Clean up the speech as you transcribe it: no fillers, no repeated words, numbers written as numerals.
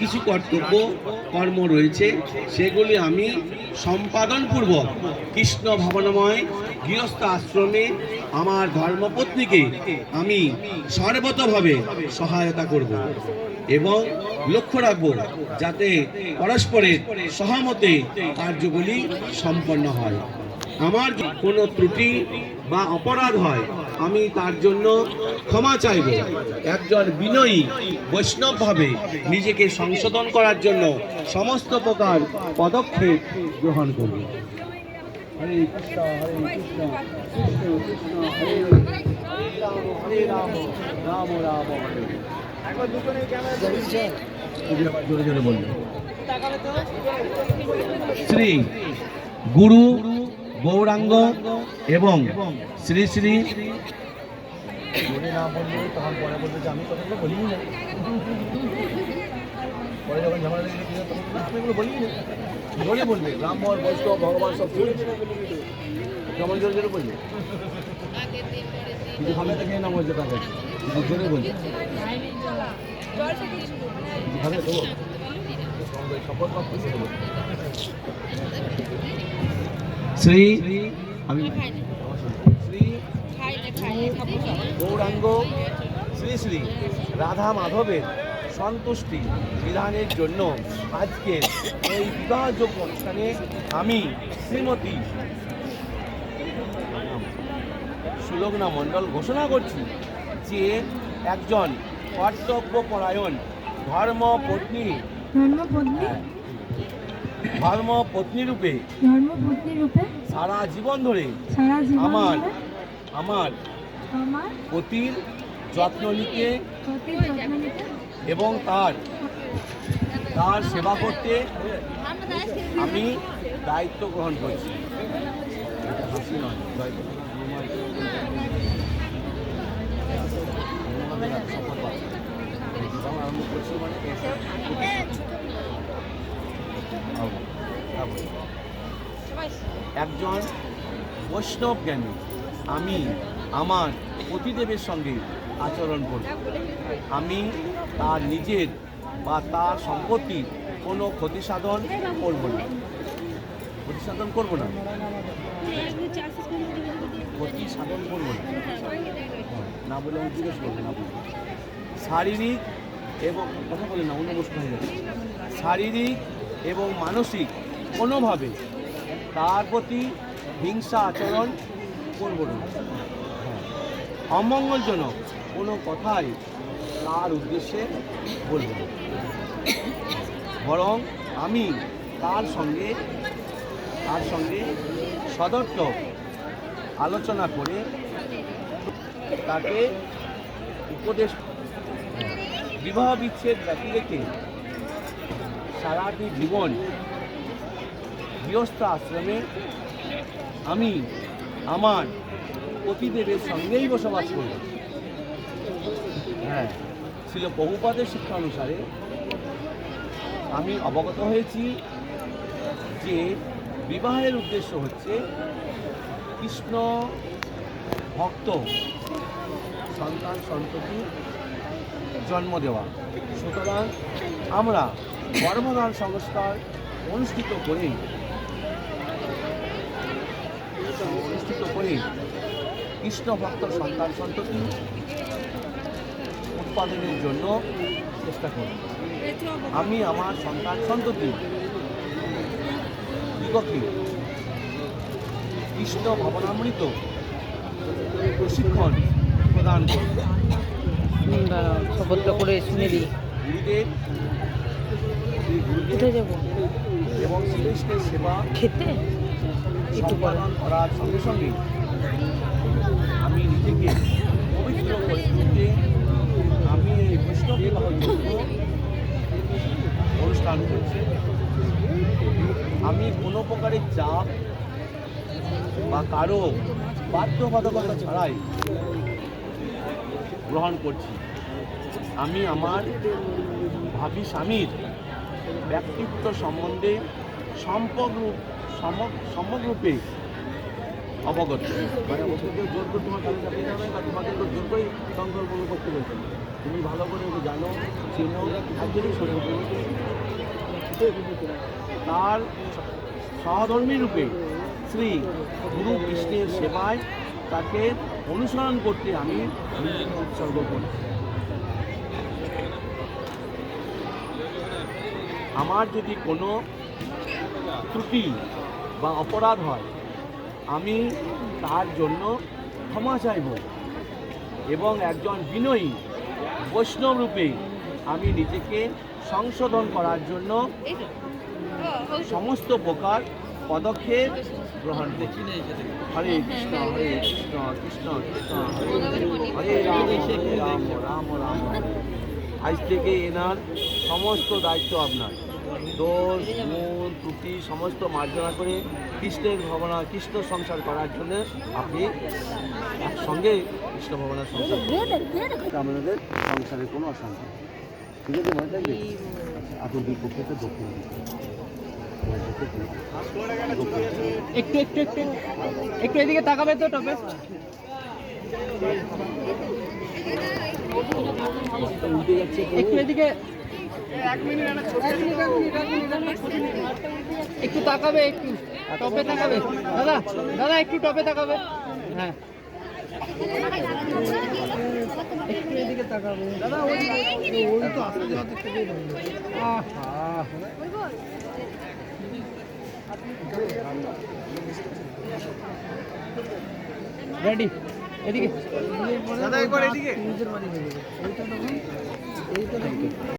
কিছু কর্তব্য কর্ম রয়েছে, সেগুলি আমি সম্পাদনপূর্বক কৃষ্ণ ভাবনাময় গৃহস্থ আশ্রমে আমার ধর্মপত্নীকে আমি সর্বতভাবে সহায়তা করব এবং লক্ষ্য রাখব যাতে পরস্পরের সহমতে কার্যগুলি সম্পন্ন হয়। আমার কোনো ত্রুটি বা অপরাধ হয় আমি তার জন্য ক্ষমা চাইব। একজন বিনয়ী বৈষ্ণবভাবে নিজেকে সংশোধন করার জন্য সমস্ত প্রকার পদক্ষেপ গ্রহণ করব। হরে কৃষ্ণ হরে কৃষ্ণ কৃষ্ণ কৃষ্ণ হরে হরে রাম রাম রাম হরে। একবার দুজনে জোরে জোরে বলবেন। শ্রী গুরু গৌরাঙ্গ এবং শ্রী শ্রী না বললে তখন পরে বলবে যে আমি কথাগুলো বলিনি না, পরে যখন ঝামেলা লেগে তখন আমি এগুলো বলিনি না, জোরে বলবে ব্রাহ্মণ বৈষ্ণব ভগবান সব জোরে যেমন জোরে জোরে বলবে, কিন্তু ভাবে দেখে না বলছে তাকে জোরে বলবে ভাবে দেবো শপথ বা খুশি দেবো। শ্রী আমি শ্রী গৌরাঙ্গ শ্রী শ্রী রাধা মাধবের সন্তুষ্টি বিধানের জন্য আজকের এই বিবাহযোগ্য অনুষ্ঠানে আমি শ্রীমতী সুলগ্না মণ্ডল ঘোষণা করছি যে একজন কর্তব্যপরায়ণ ধর্মপত্নী রূপে সারা জীবন ধরে আমার পতির যত্ন নিতে এবং তার সেবা করতে আমি দায়িত্ব গ্রহণ করছি। একজন বৈষ্ণব জ্ঞানী আমি আমার পতিদেবের সঙ্গে আচরণ করব। আমি তার নিজের বা তার সম্পত্তির কোনো ক্ষতি সাধন করব না, ক্ষতি সাধন করব না, ক্ষতি সাধন করব না বলে আমি জিজ্ঞেস করবো না বলে শারীরিক এবং কথা বলে না অন্যমস্ত হয়ে যাবে, শারীরিক এবং মানসিক কোনোভাবে তার প্রতি হিংসা আচরণ করব না। অমঙ্গলজনক কোনো কথাই তার উদ্দেশ্যে বলব না, বরং আমি তার সঙ্গে সদর্থক আলোচনা করে তাকে উপদেশ বিবাহ বিচ্ছেদ ব্যতি রেখে সারাটি জীবন গৃহস্থ আশ্রমে আমি আমার পতিদেবের সঙ্গেই বসবাস করব। হ্যাঁ, ছিল বহুপাদের শিক্ষা অনুসারে আমি অবগত হয়েছি যে বিবাহের উদ্দেশ্য হচ্ছে কৃষ্ণ ভক্ত সন্তান সন্ততি জন্ম দেওয়া। সুতরাং আমরা গর্ভধারণ সংস্কার অনুষ্ঠিত করে কৃষ্ণ ভক্ত সন্তান সন্ততি উৎপাদনের জন্য চেষ্টা করি। আমি আমার সন্তান সন্ততি দিগকে কৃষ্ণ ভাবনামৃত প্রশিক্ষণ প্রদান করি। শপথটা করে শুনে দিই গুরুদেব এবং শ্রীকৃষ্ণের সেবা খেতে সম্পাদন করার সঙ্গে সঙ্গে আমি নিজেকে পবিত্র করে তুলতে আমি এই বৈষ্ণব বিবাহ অনুষ্ঠান করছি। আমি কোনো প্রকারের চাপ বা কারো বাধ্যবাধকতা ছাড়াই গ্রহণ করছি। আমি আমার ভাবী স্বামীর ব্যক্তিত্ব সম্বন্ধে সম্যকরূপে অবগত, মানে ওকে জোর করে তোমার কাছে যাবে না, বা তোমাকে জোর করে সংকল্প করতে বলছে। তুমি ভালো করে ওকে জানো, চেনো, একজনই শোনো। তার সহধর্মী রূপে শ্রী গুরু কৃষ্ণের সেবায় তাকে অনুসরণ করতে আমি নিজেকে উৎসর্গ করি। আমার যদি কোনো ত্রুটি বা অপরাধ হয় আমি তার জন্য ক্ষমা চাইব এবং একজন বিনয়ী বৈষ্ণব রূপে আমি নিজেকে সংশোধন করার জন্য সমস্ত প্রকার পদক্ষেপ গ্রহণ করছি। হরে কৃষ্ণ কৃষ্ণ কৃষ্ণ হরে রাম রাম রাম হরে। আজ থেকে এনার সমস্ত দায়িত্ব আপনার। দোষ গুণ ত্রুটি সমস্ত মার্জনা করে কৃষ্ণের ভাবনা কৃষ্ণ সংসার করার জন্য আপনি একসঙ্গে কৃষ্ণ ভাবনার সংসার আমাদের সংসারে কোনো অশান্তি। ঠিক আছে, মনে থাকবে। আপনি বিপক্ষে তো দক্ষিণ একটু একটু একটু একটু এদিকে তাকাবে তো টপে। উঠে যাচ্ছে একটু এদিকে একটু তাকাবে, একটু টপে তাকাবে। দাদা দাদা একটু টপে তাকাবে। হ্যাঁ একটু এদিকে তাকাবে দাদা। ওই তো আসতে যাওয়াতে থেকে রেডি এদিকে দাদা একবার এদিকে নিজের বাড়ি যাবে। এইটা তখন এইটা